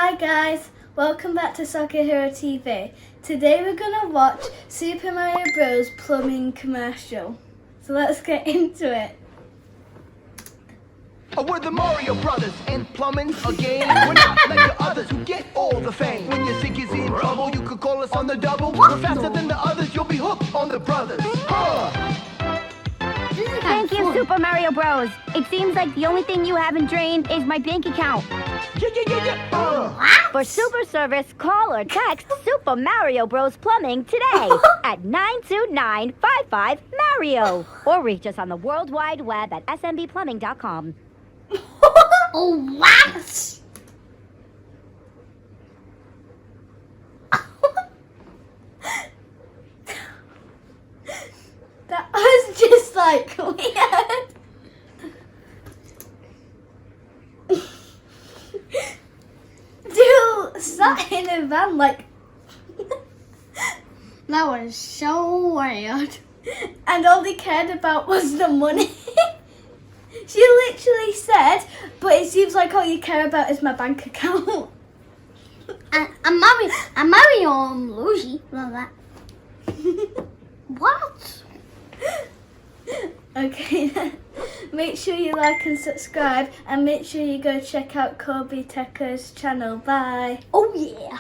Hi guys, welcome back to Soccer Hero TV. Today we're gonna watch Super Mario Bros. Plumbing commercial. So let's get into it. We're the Mario Brothers, and plumbing's a game. We're not like the others who get all the fame. When your sink is in trouble, you could call us on the double. We're faster than the others, you'll be hooked on the brothers. Thank you, Super Mario Bros. It seems like the only thing you haven't drained is my bank account. For super service, call or text Super Mario Bros. Plumbing today at 92955-MARIO. Or reach us on the World Wide Web at smbplumbing.com. Oh, what? That was just like weird. Dude sat in a van like That was so weird. and all they cared about was the money. She literally said, but it seems like all you care about is my bank account. I'm Mario Luigi. Love that. What? Okay, make sure you like and subscribe, and make sure you go check out Koby Tekker's channel. Bye. Oh yeah.